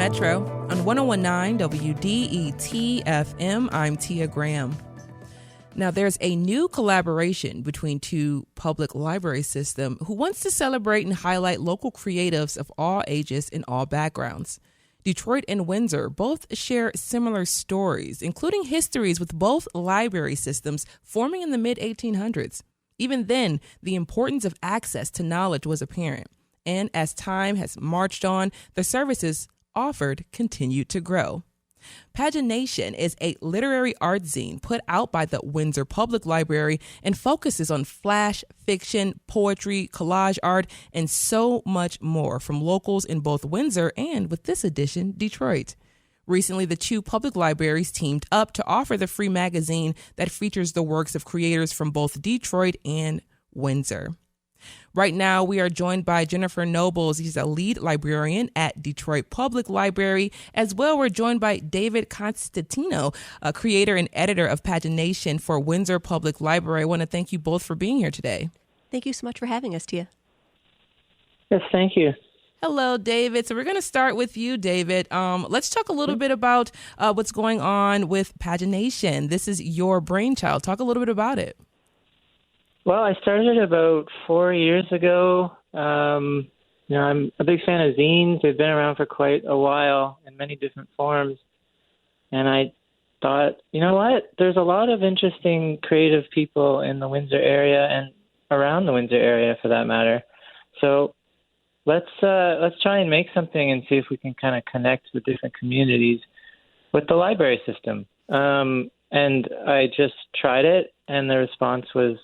Metro on 1019 WDET-FM. I'm Tia Graham. Now, there's a new collaboration between two public library systems who wants to celebrate and highlight local creatives of all ages and all backgrounds. Detroit and Windsor both share similar stories, including histories with both library systems forming in the mid-1800s. Even then, the importance of access to knowledge was apparent. And as time has marched on, the services offered continued to grow. Pagination is a literary art zine put out by the Windsor Public Library and focuses on flash fiction, poetry, collage art, and so much more from locals in both Windsor and, with this edition, Detroit. Recently, the two public libraries teamed up to offer the free magazine that features the works of creators from both Detroit and Windsor. Right now, we are joined by Jennifer Nobles. He's a lead librarian at Detroit Public Library. As well, we're joined by David Constantino, a creator and editor of Pagination for Windsor Public Library. I want to thank you both for being here today. Thank you so much for having us, Tia. Yes, thank you. Hello, David. So we're going to start with you, David. Let's talk a little bit about what's going on with Pagination. This is your brainchild. Talk a little bit about it. Well, I started about 4 years ago. I'm a big fan of zines. They've been around for quite a while in many different forms. And I thought, you know what? There's a lot of interesting creative people in the Windsor area and around the Windsor area, for that matter. So let's try and make something and see if we can kind of connect with different communities with the library system. And I just tried it, and the response was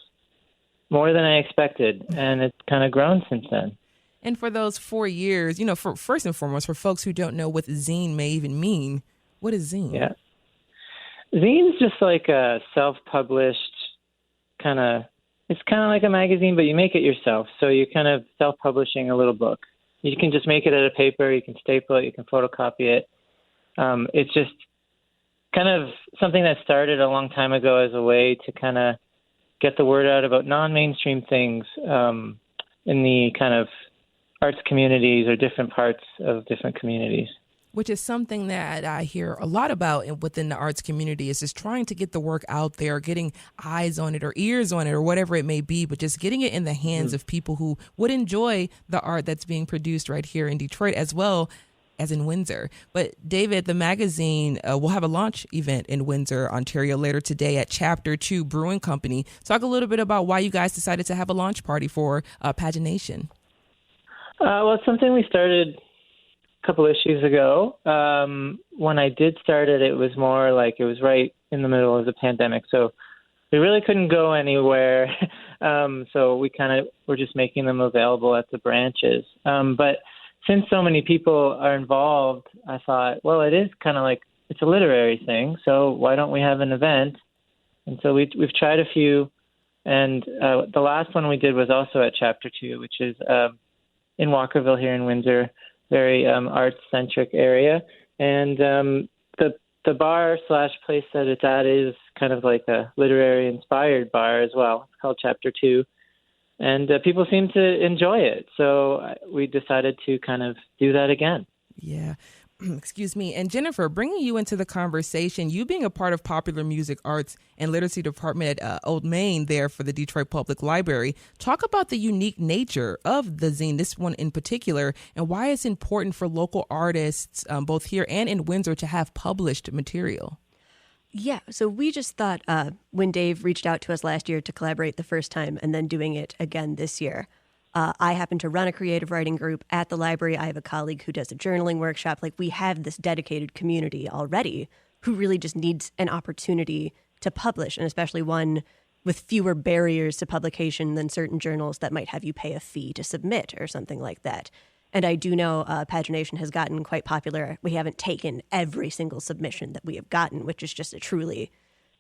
more than I expected, and it's kind of grown since then. And for those 4 years, for first and foremost, for folks who don't know what zine may even mean, what is zine? Yeah. Zine is just like a self-published it's kind of like a magazine, but you make it yourself. So you're kind of self-publishing a little book. You can just make it out of paper, you can staple it, you can photocopy it. It's just kind of something that started a long time ago as a way to kind of get the word out about non-mainstream things in the kind of arts communities or different parts of different communities. Which is something that I hear a lot about within the arts community, is just trying to get the work out there, getting eyes on it or ears on it or whatever it may be, but just getting it in the hands of people who would enjoy the art that's being produced right here in Detroit as well as in Windsor. But David, the magazine will have a launch event in Windsor, Ontario later today at Chapter 2 Brewing Company. Talk a little bit about why you guys decided to have a launch party for Pagination. Well, it's something we started a couple issues ago. When I did start it, it was more like it was right in the middle of the pandemic. So we really couldn't go anywhere. So we kind of were just making them available at the branches. But since so many people are involved, I thought, well, it is kind of like it's a literary thing, so why don't we have an event? And so we've tried a few, and the last one we did was also at Chapter 2, which is in Walkerville here in Windsor, very arts-centric area. And the bar/place that it's at is kind of like a literary-inspired bar as well. It's called Chapter 2. And people seem to enjoy it. So we decided to kind of do that again. Yeah. Excuse me. And Jennifer, bringing you into the conversation, you being a part of Popular Music Arts and Literacy Department at Old Main there for the Detroit Public Library, talk about the unique nature of the zine, this one in particular, and why it's important for local artists, both here and in Windsor, to have published material. Yeah, so we just thought when Dave reached out to us last year to collaborate the first time and then doing it again this year, I happen to run a creative writing group at the library. I have a colleague who does a journaling workshop. Like, we have this dedicated community already who really just needs an opportunity to publish, and especially one with fewer barriers to publication than certain journals that might have you pay a fee to submit or something like that. And I do know Pagination has gotten quite popular. We haven't taken every single submission that we have gotten, which is just a truly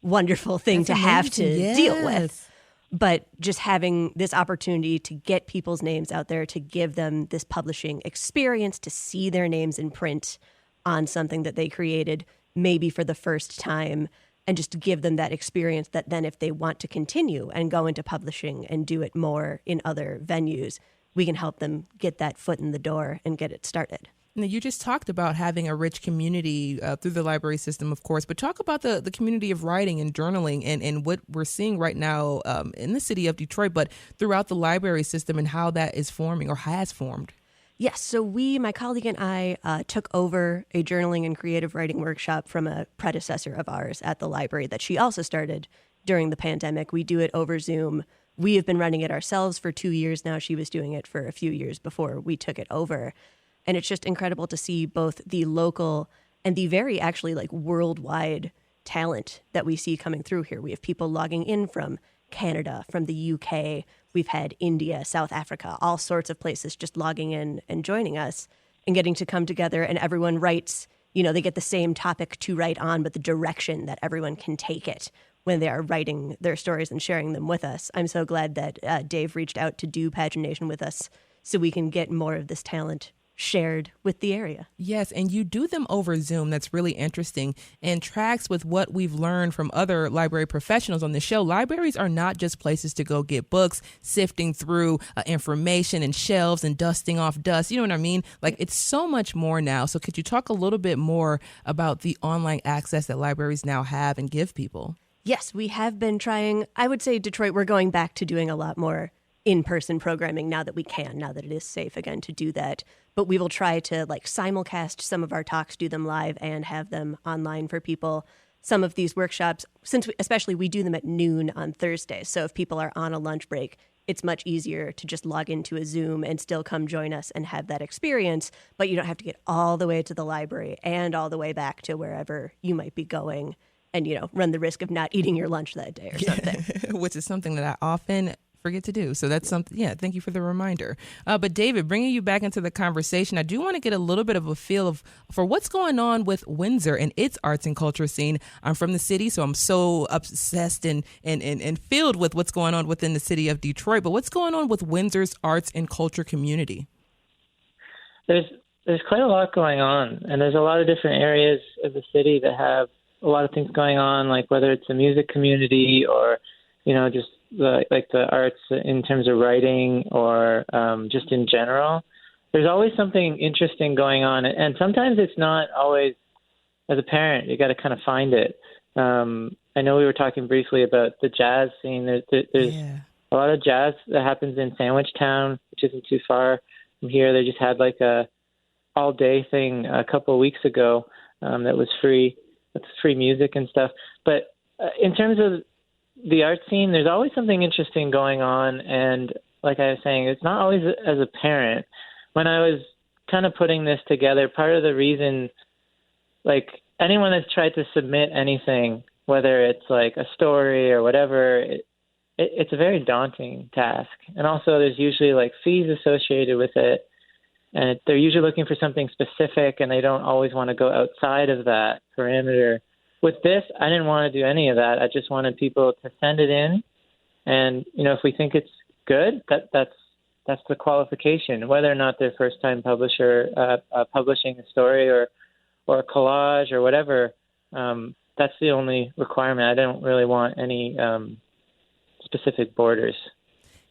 wonderful thing to have to deal with. But just having this opportunity to get people's names out there, to give them this publishing experience, to see their names in print on something that they created, maybe for the first time, and just to give them that experience that then if they want to continue and go into publishing and do it more in other venues, we can help them get that foot in the door and get it started. Now, you just talked about having a rich community through the library system, of course, but talk about the community of writing and journaling and what we're seeing right now in the city of Detroit, but throughout the library system and how that is forming or has formed. Yes, so my colleague and I, took over a journaling and creative writing workshop from a predecessor of ours at the library that she also started during the pandemic. We do it over Zoom. We have been running it ourselves for 2 years now. She was doing it for a few years before we took it over. And it's just incredible to see both the local and the very actually like worldwide talent that we see coming through here. We have people logging in from Canada, from the UK. We've had India, South Africa, all sorts of places just logging in and joining us and getting to come together. And everyone writes, they get the same topic to write on, but the direction that everyone can take it when they are writing their stories and sharing them with us. I'm so glad that Dave reached out to do pagination with us so we can get more of this talent shared with the area. Yes, and you do them over Zoom. That's really interesting and tracks with what we've learned from other library professionals on the show. Libraries are not just places to go get books, sifting through information and shelves and dusting off dust. You know what I mean? Like, it's so much more now. So could you talk a little bit more about the online access that libraries now have and give people? Yes, we have been trying. I would say Detroit, we're going back to doing a lot more in-person programming now that we can, now that it is safe again to do that. But we will try to simulcast some of our talks, do them live and have them online for people. Some of these workshops, especially we do them at noon on Thursdays. So if people are on a lunch break, it's much easier to just log into a Zoom and still come join us and have that experience. But you don't have to get all the way to the library and all the way back to wherever you might be going and, run the risk of not eating your lunch that day or something. Which is something that I often forget to do. So that's something, thank you for the reminder. But David, bringing you back into the conversation, I do want to get a little bit of a feel for what's going on with Windsor and its arts and culture scene. I'm from the city, so I'm so obsessed and filled with what's going on within the city of Detroit. But what's going on with Windsor's arts and culture community? There's quite a lot going on, and there's a lot of different areas of the city that have a lot of things going on, like whether it's a music community or, just the arts in terms of writing or just in general. There's always something interesting going on, and sometimes it's not always as a parent. You got to kind of find it. I know we were talking briefly about the jazz scene. There's a lot of jazz that happens in Sandwich Town, which isn't too far from here. They just had a all-day thing a couple of weeks ago that was free. It's free music and stuff. But in terms of the art scene, there's always something interesting going on. And like I was saying, it's not always as a parent. When I was kind of putting this together, part of the reason, anyone that's tried to submit anything, whether it's a story or whatever, it's a very daunting task. And also there's usually fees associated with it. And they're usually looking for something specific, and they don't always want to go outside of that parameter. With this, I didn't want to do any of that. I just wanted people to send it in, and if we think it's good, that's the qualification. Whether or not they're first-time publisher publishing a story or a collage or whatever, that's the only requirement. I don't really want any specific borders.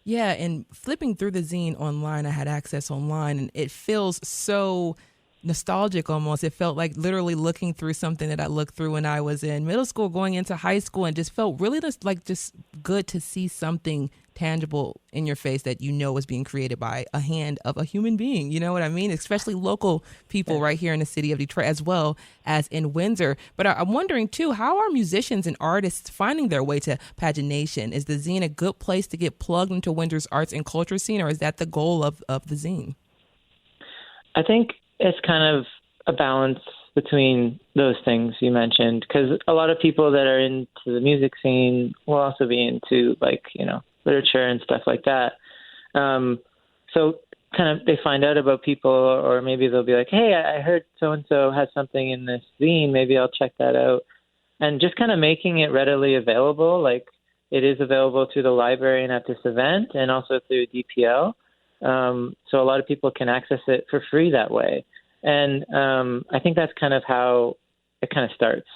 Yeah, and flipping through the zine online, I had access online, and it feels so nostalgic almost. It felt like literally looking through something that I looked through when I was in middle school, going into high school, and just felt really just good to see something tangible in your face that was being created by a hand of a human being. You know what I mean? Especially local people right here in the city of Detroit as well as in Windsor. But I'm wondering too, how are musicians and artists finding their way to pagination? Is the zine a good place to get plugged into Windsor's arts and culture scene, or is that the goal of the zine? I think it's kind of a balance between those things you mentioned, because a lot of people that are into the music scene will also be into literature and stuff like that. So kind of they find out about people, or maybe they'll be like, hey, I heard so-and-so has something in this zine. Maybe I'll check that out. And just kind of making it readily available. It is available through the library and at this event, and also through DPL. So a lot of people can access it for free that way. And I think that's kind of how it kind of starts.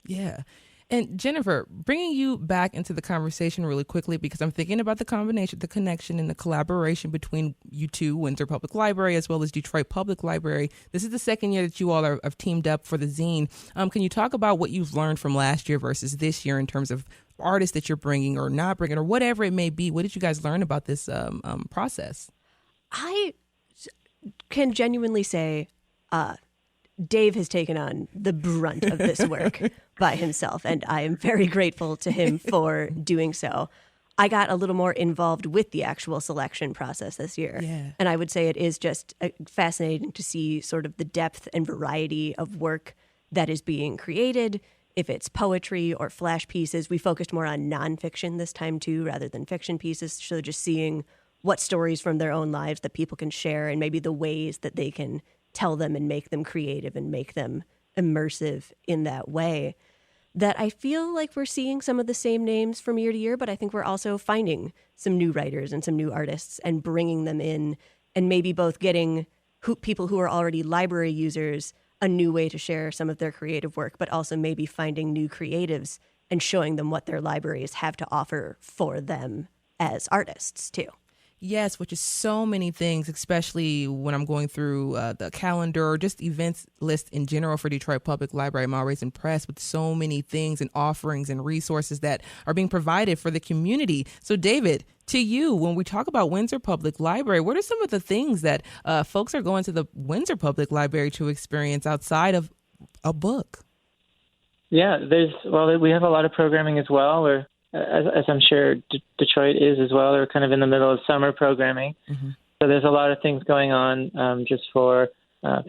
Yeah. And Jennifer, bringing you back into the conversation really quickly, because I'm thinking about the combination, the connection and the collaboration between you two, Windsor Public Library, as well as Detroit Public Library. This is the second year that you all have teamed up for the zine. Can you talk about what you've learned from last year versus this year in terms of artists that you're bringing or not bringing or whatever it may be? What did you guys learn about this process? I can genuinely say Dave has taken on the brunt of this work by himself, and I am very grateful to him for doing so. I got a little more involved with the actual selection process this year. Yeah. And I would say it is just fascinating to see sort of the depth and variety of work that is being created. If it's poetry or flash pieces, we focused more on nonfiction this time too, rather than fiction pieces. So just seeing what stories from their own lives that people can share and maybe the ways that they can tell them and make them creative and make them immersive in that way. That I feel like we're seeing some of the same names from year to year, but I think we're also finding some new writers and some new artists and bringing them in, and maybe both getting people who are already library users a new way to share some of their creative work, but also maybe finding new creatives and showing them what their libraries have to offer for them as artists too. Yes, which is so many things, especially when I'm going through the calendar or just events list in general for Detroit Public Library. I'm always impressed with so many things and offerings and resources that are being provided for the community. So, David, to you, when we talk about Windsor Public Library, what are some of the things that folks are going to the Windsor Public Library to experience outside of a book? Yeah, we have a lot of programming as well. As I'm sure Detroit is as well. They're kind of in the middle of summer programming. Mm-hmm. So there's a lot of things going on just for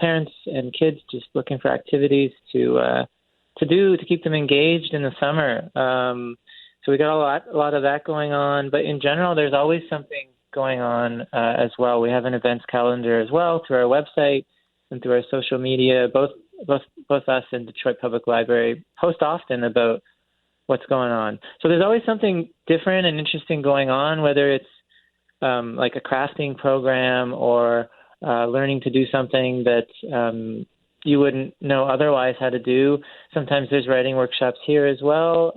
parents and kids just looking for activities to keep them engaged in the summer. So we got a lot of that going on. But in general, there's always something going on as well. We have an events calendar as well through our website and through our social media. Both us and Detroit Public Library post often about what's going on. So there's always something different and interesting going on, whether it's like a crafting program or learning to do something that you wouldn't know otherwise how to do. Sometimes there's writing workshops here as well.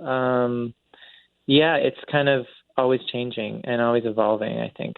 It's kind of always changing and always evolving, I think.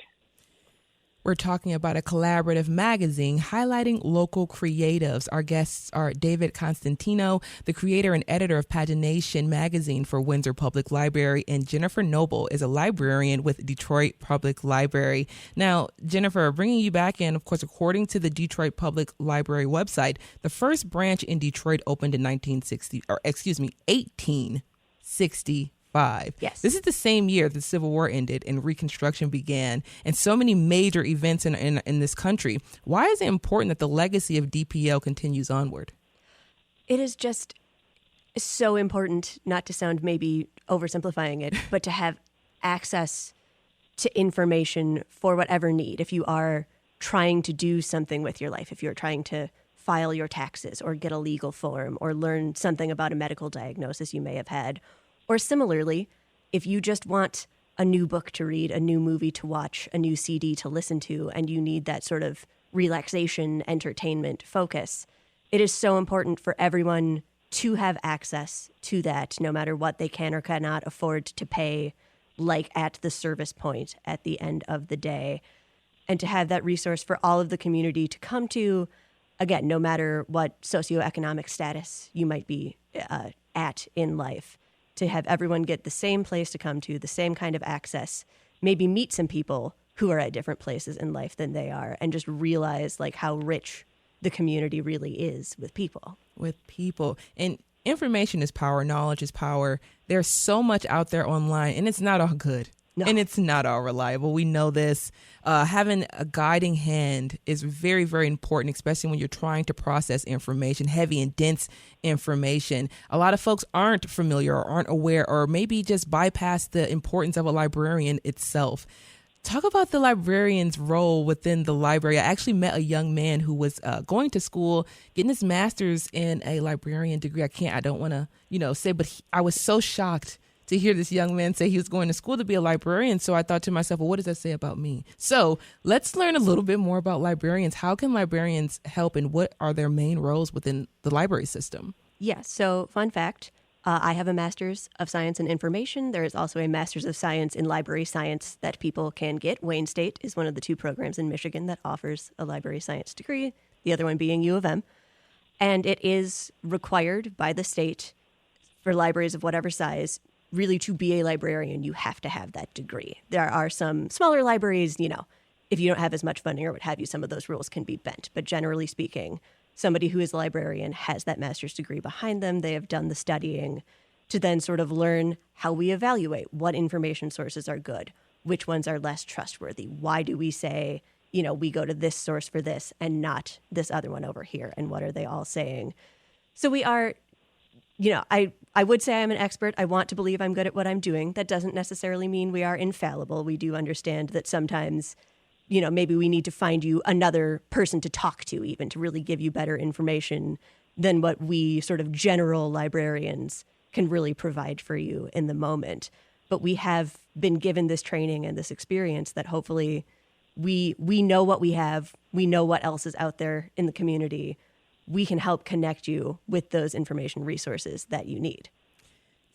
We're talking about a collaborative magazine highlighting local creatives. Our guests are David Constantino, the creator and editor of Pagination magazine for Windsor Public Library, and Jennifer Noble is a librarian with Detroit Public Library. Now, Jennifer, bringing you back in, of course, according to the Detroit Public Library website, the first branch in Detroit opened in 1865. Yes. This is the same year the Civil War ended and Reconstruction began, and so many major events in this country. Why is it important that the legacy of DPL continues onward? It is just so important, not to sound maybe oversimplifying it, but to have access to information for whatever need. If you are trying to do something with your life, if you're trying to file your taxes or get a legal form or learn something about a medical diagnosis you may have had, or similarly, if you just want a new book to read, a new movie to watch, a new CD to listen to, and you need that sort of relaxation, entertainment focus, it is so important for everyone to have access to that, no matter what they can or cannot afford to pay, like at the service point at the end of the day, and to have that resource for all of the community to come to, again, no matter what socioeconomic status you might be at in life. To have everyone get the same place to come to, the same kind of access, maybe meet some people who are at different places in life than they are, and just realize like how rich the community really is with people. And information is power, knowledge is power. There's so much out there online, and it's not all good. No. And it's not all reliable. We know this. Having a guiding hand is very, very important, especially when you're trying to process information, heavy and dense information. A lot of folks aren't familiar or aren't aware, or maybe just bypass the importance of a librarian itself. Talk about the librarian's role within the library. I actually met a young man who was going to school, getting his master's in a librarian degree. I don't want to, say, but I was so shocked to hear this young man say he was going to school to be a librarian. So I thought to myself, well, what does that say about me? So let's learn a little bit more about librarians. How can librarians help, and what are their main roles within the library system? Yes. So fun fact, I have a Master's of Science in Information. There is also a Master's of Science in Library Science that people can get. Wayne State is one of the two programs in Michigan that offers a library science degree, the other one being U of M. And it is required by the state for libraries of whatever size, really to be a librarian, you have to have that degree. There are some smaller libraries, if you don't have as much funding or what have you, some of those rules can be bent. But generally speaking, somebody who is a librarian has that master's degree behind them. They have done the studying to then sort of learn how we evaluate what information sources are good, which ones are less trustworthy. Why do we say, we go to this source for this and not this other one over here? And what are they all saying? So we are, I would say I'm an expert. I want to believe I'm good at what I'm doing. That doesn't necessarily mean we are infallible. We do understand that sometimes maybe we need to find you another person to talk to, even to really give you better information than what we sort of general librarians can really provide for you in the moment. But we have been given this training and this experience that hopefully we know what we have. We know what else is out there in the community. We can help connect you with those information resources that you need.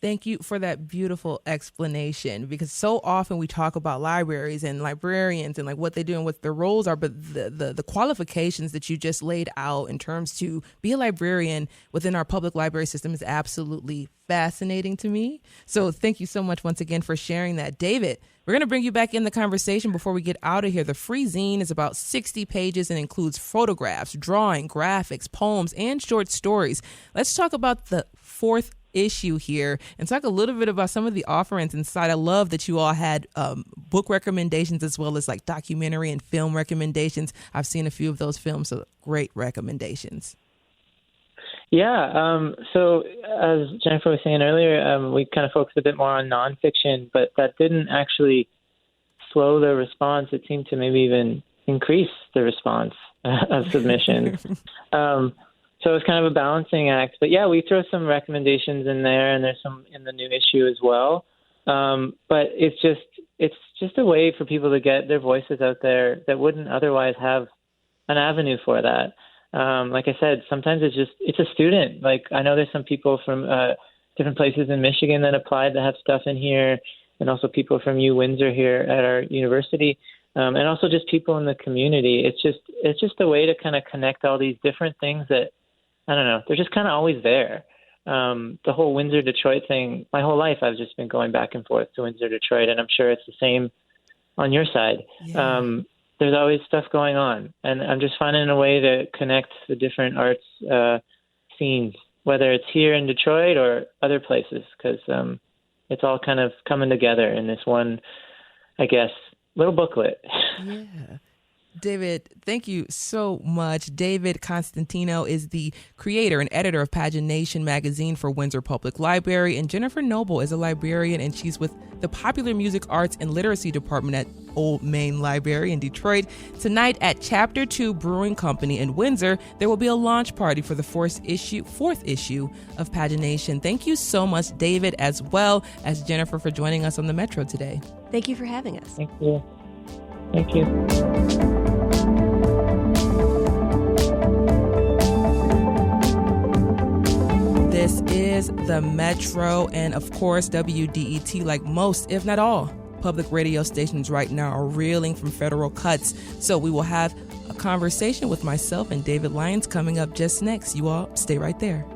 Thank you for that beautiful explanation, because so often we talk about libraries and librarians and like what they do and what their roles are, but the qualifications that you just laid out in terms to be a librarian within our public library system is absolutely fascinating to me. So thank you so much once again for sharing that. David, we're going to bring you back in the conversation before we get out of here. The free zine is about 60 pages and includes photographs, drawing, graphics, poems, and short stories. Let's talk about the fourth issue here and talk a little bit about some of the offerings inside. I love that you all had book recommendations as well as like documentary and film recommendations. I've seen a few of those films, so great recommendations. Yeah. So as Jennifer was saying earlier, we kind of focused a bit more on nonfiction, but that didn't actually slow the response. It seemed to maybe even increase the response of submissions. So it's kind of a balancing act. But yeah, we throw some recommendations in there, and there's some in the new issue as well. But it's just a way for people to get their voices out there that wouldn't otherwise have an avenue for that. Like I said, sometimes it's a student. Like I know there's some people from different places in Michigan that applied that have stuff in here, and also people from Windsor here at our university, and also just people in the community. It's just a way to kind of connect all these different things that, I don't know, they're just kind of always there. The whole Windsor Detroit thing, my whole life I've just been going back and forth to Windsor Detroit, and I'm sure it's the same on your side. Yeah. There's always stuff going on, and I'm just finding a way to connect the different arts scenes, whether it's here in Detroit or other places, because it's all kind of coming together in this one, I guess, little booklet. Yeah. David, thank you so much. David Constantino is the creator and editor of Pagination magazine for Windsor Public Library, and Jennifer Noble is a librarian, and she's with the Popular Music Arts and Literacy Department at Old Main Library in Detroit. Tonight at Chapter 2 Brewing Company in Windsor, there will be a launch party for the fourth issue of Pagination. Thank you so much, David, as well as Jennifer, for joining us on the Metro today. Thank you for having us. Thank you. Thank you. This is the Metro, and of course, WDET, like most, if not all, public radio stations right now are reeling from federal cuts. So we will have a conversation with myself and David Lyons coming up just next. You all stay right there.